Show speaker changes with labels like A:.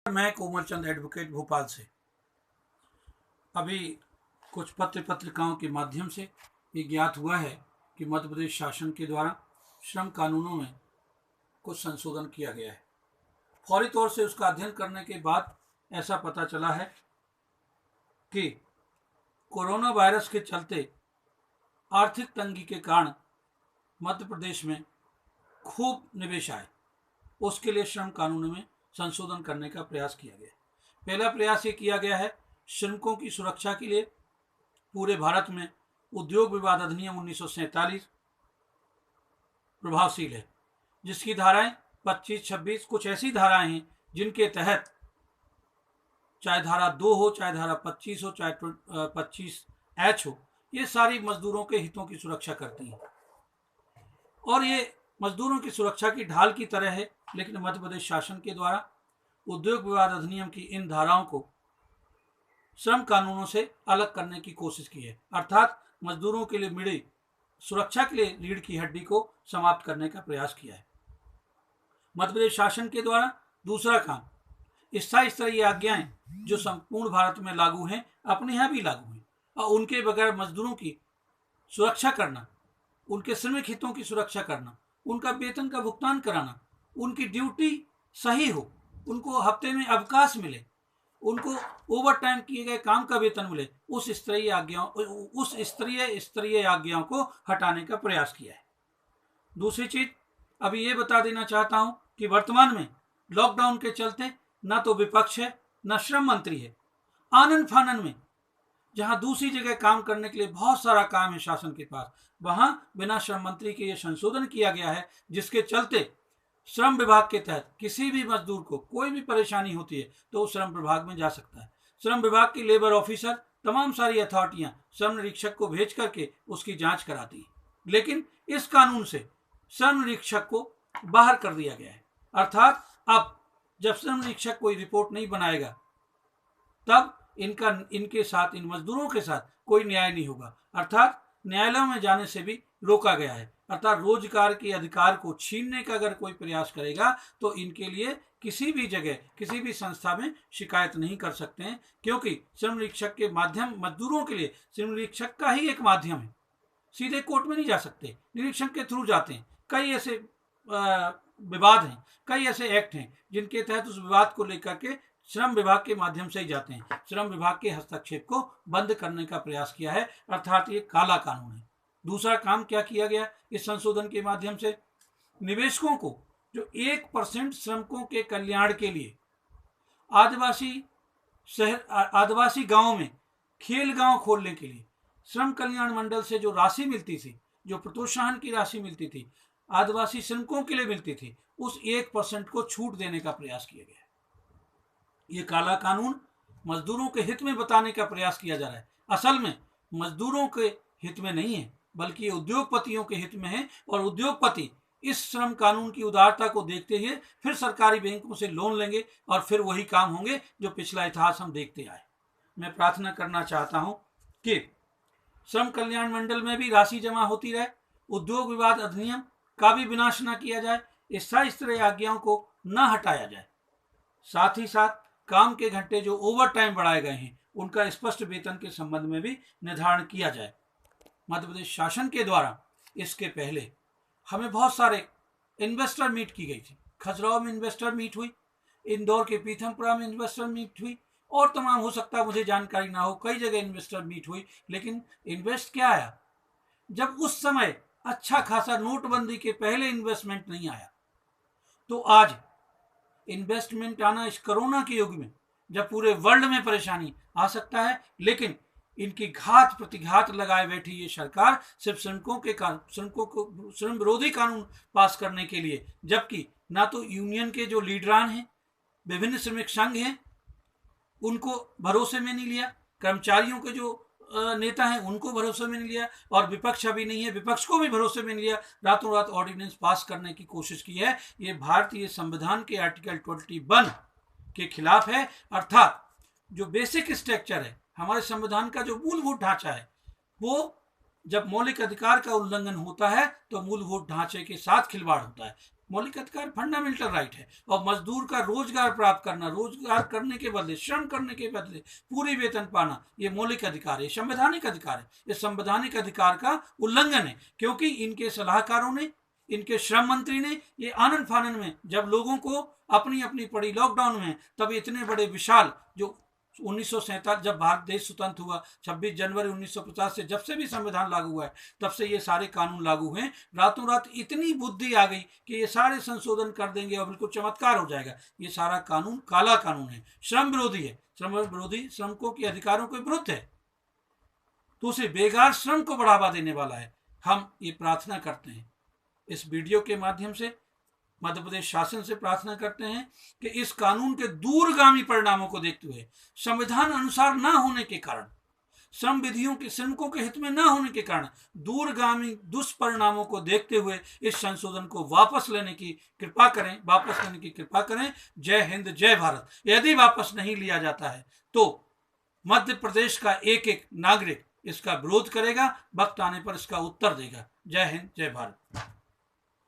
A: मैं कोमल चंद एडवोकेट भोपाल से अभी कुछ पत्र पत्रिकाओं के माध्यम से ये ज्ञात हुआ है कि मध्य प्रदेश शासन के द्वारा श्रम कानूनों में कुछ संशोधन किया गया है। फौरी तौर से उसका अध्ययन करने के बाद ऐसा पता चला है कि कोरोना वायरस के चलते आर्थिक तंगी के कारण मध्य प्रदेश में खूब निवेश आए, उसके लिए श्रम कानून में संशोधन करने का प्रयास किया गया। पहला प्रयास ये किया गया है, श्रमिकों की सुरक्षा के लिए पूरे भारत में उद्योग विवाद अधिनियम 1947 प्रभावशील है, जिसकी धाराएं 25, 26 कुछ ऐसी धाराएं हैं जिनके तहत चाहे धारा 2 हो, चाहे धारा 25 हो, चाहे 25H हो, ये सारी मजदूरों के हितों की सुरक्षा करती हैं और ये मजदूरों की सुरक्षा की ढाल की तरह है। लेकिन मध्य प्रदेश शासन के द्वारा उद्योग विवाद अधिनियम की इन धाराओं को श्रम कानूनों से अलग करने की कोशिश की है, अर्थात मजदूरों के लिए मिली सुरक्षा के लिए रीढ़ की हड्डी को समाप्त करने का प्रयास किया है। मध्य प्रदेश शासन के द्वारा दूसरा काम, स्थायी स्तरीय आज्ञाएं जो संपूर्ण भारत में लागू हैं, अपने यहाँ भी लागू हैं और उनके बगैर मजदूरों की सुरक्षा करना, उनके श्रमिक हितों की सुरक्षा करना, उनका वेतन का भुगतान कराना, उनकी ड्यूटी सही हो, उनको हफ्ते में अवकाश मिले, उनको ओवर टाइम किए गए काम का वेतन मिले, उस स्तरीय आज्ञाओं को हटाने का प्रयास किया है। दूसरी चीज अभी ये बता देना चाहता हूं कि वर्तमान में लॉकडाउन के चलते ना तो विपक्ष है ना श्रम मंत्री है। आनन फानन में जहां दूसरी जगह काम करने के लिए बहुत सारा काम है शासन के पास, वहां बिना श्रम मंत्री के ये संशोधन किया गया है, जिसके चलते श्रम विभाग के तहत किसी भी मजदूर को कोई भी परेशानी होती है तो वो श्रम विभाग में जा सकता है। श्रम विभाग की लेबर ऑफिसर तमाम सारी अथॉरिटियां श्रम निरीक्षक को भेज करके उसकी जांच कराती है। लेकिन इस कानून से श्रम निरीक्षक को बाहर कर दिया गया है, अर्थात अब जब श्रम निरीक्षक कोई रिपोर्ट नहीं बनाएगा तब इनके साथ, इन मजदूरों के साथ कोई न्याय नहीं होगा, अर्थात न्यायालयों में जाने से भी रोका गया है। अर्थात रोजगार के अधिकार को छीनने का अगर कोई प्रयास करेगा तो इनके लिए किसी भी जगह, किसी भी संस्था में शिकायत नहीं कर सकते हैं, क्योंकि श्रम निरीक्षक के माध्यम, मजदूरों के लिए श्रम निरीक्षक का ही एक माध्यम है। सीधे कोर्ट में नहीं जा सकते, निरीक्षक के थ्रू जाते हैं। कई ऐसे विवाद हैं, कई ऐसे एक्ट हैं जिनके तहत उस विवाद को लेकर के श्रम विभाग के माध्यम से ही जाते हैं। श्रम विभाग के हस्तक्षेप को बंद करने का प्रयास किया है, अर्थात ये काला कानून है। दूसरा काम क्या किया गया इस संशोधन के माध्यम से, निवेशकों को जो 1% श्रमिकों के कल्याण के लिए आदिवासी गांवों में खेल गांव खोलने के लिए श्रम कल्याण मंडल से जो राशि मिलती थी, जो प्रोत्साहन की राशि मिलती थी, आदिवासी श्रमिकों के लिए मिलती थी, उस 1% को छूट देने का प्रयास किया गया। ये काला कानून मजदूरों के हित में बताने का प्रयास किया जा रहा है। असल में मजदूरों के हित में नहीं है, बल्कि उद्योगपतियों के हित में है और उद्योगपति इस श्रम कानून की उदारता को देखते हुए फिर सरकारी बैंकों से लोन लेंगे और फिर वही काम होंगे जो पिछला इतिहास हम देखते आए। मैं प्रार्थना करना चाहता हूं कि श्रम कल्याण मंडल में भी राशि जमा होती रहे, उद्योग विवाद अधिनियम का भी विनाश न किया जाए, स्थायी स्तरीय आज्ञाओं को न हटाया जाए, साथ ही साथ काम के घंटे जो ओवर टाइम बढ़ाए गए हैं उनका स्पष्ट वेतन के संबंध में भी निर्धारण किया जाए। मध्य प्रदेश शासन के द्वारा इसके पहले हमें बहुत सारे इन्वेस्टर मीट की गई थी। खजुराहो में इन्वेस्टर मीट हुई, इंदौर के पीथमपुरा में इन्वेस्टर मीट हुई और तमाम, हो सकता है मुझे जानकारी ना हो, कई जगह इन्वेस्टर मीट हुई। लेकिन इन्वेस्ट क्या आया? जब उस समय अच्छा खासा नोटबंदी के पहले इन्वेस्टमेंट नहीं आया, तो आज इन्वेस्टमेंट आना इस कोरोना के युग में जब पूरे वर्ल्ड में परेशानी आ सकता है, लेकिन इनकी घात प्रतिघात लगाए बैठी ये सरकार सिर्फ श्रमिकों को श्रम विरोधी कानून पास करने के लिए, जबकि ना तो यूनियन के जो लीडरान हैं, विभिन्न श्रमिक संघ हैं, उनको भरोसे में नहीं लिया, कर्मचारियों के जो नेता हैं उनको भरोसे में नहीं लिया और विपक्ष अभी नहीं है, विपक्ष को भी भरोसे में नहीं लिया, रातों रात ऑर्डिनेंस पास करने की कोशिश की है। ये भारतीय संविधान के आर्टिकल 21 के खिलाफ है, अर्थात जो बेसिक स्ट्रक्चर है, हमारे संविधान का जो मूलभूत ढांचा है, वो जब मौलिक अधिकार का उल्लंघन होता है तो मूलभूत ढांचे के साथ खिलवाड़ होता है। मौलिक अधिकार फंडामेंटल राइट है। और मजदूर का रोजगार प्राप्त करना, रोजगार करने के बदले, श्रम करने के बदले पूरी वेतन पाना, ये मौलिक अधिकार है, संवैधानिक अधिकार है। इस संवैधानिक अधिकार का उल्लंघन है, क्योंकि इनके सलाहकारों ने, इनके श्रम मंत्री ने ये आनंद फानन में, जब लोगों को अपनी अपनी पड़ी लॉकडाउन में, तब इतने बड़े विशाल, जो 1947 जब भारत देश स्वतंत्र हुआ, 26 जनवरी 1950 से जब से भी संविधान लागू हुआ है, तब से ये सारे कानून लागू हैं। रातों रात इतनी बुद्धि आ गई कि ये सारे संशोधन कर देंगे और बिल्कुल चमत्कार हो जाएगा। ये सारा कानून काला कानून है, श्रम विरोधी है, श्रम विरोधी, श्रमिकों के अधिकारों के विरुद्ध है। दूसरे, बेकार श्रम को बढ़ावा देने वाला है। हम ये प्रार्थना करते हैं, इस वीडियो के माध्यम से मध्य प्रदेश शासन से प्रार्थना करते हैं कि इस कानून के दूरगामी परिणामों को देखते हुए, संविधान अनुसार न होने के कारण, श्रम विधियों के श्रमिकों के हित में न होने के कारण, दूरगामी दुष्परिणामों को देखते हुए इस संशोधन को वापस लेने की कृपा करें, वापस लेने की कृपा करें। जय हिंद, जय भारत। यदि वापस नहीं लिया जाता है तो मध्य प्रदेश का एक एक नागरिक इसका विरोध करेगा, वक्त आने पर इसका उत्तर देगा। जय हिंद, जय भारत।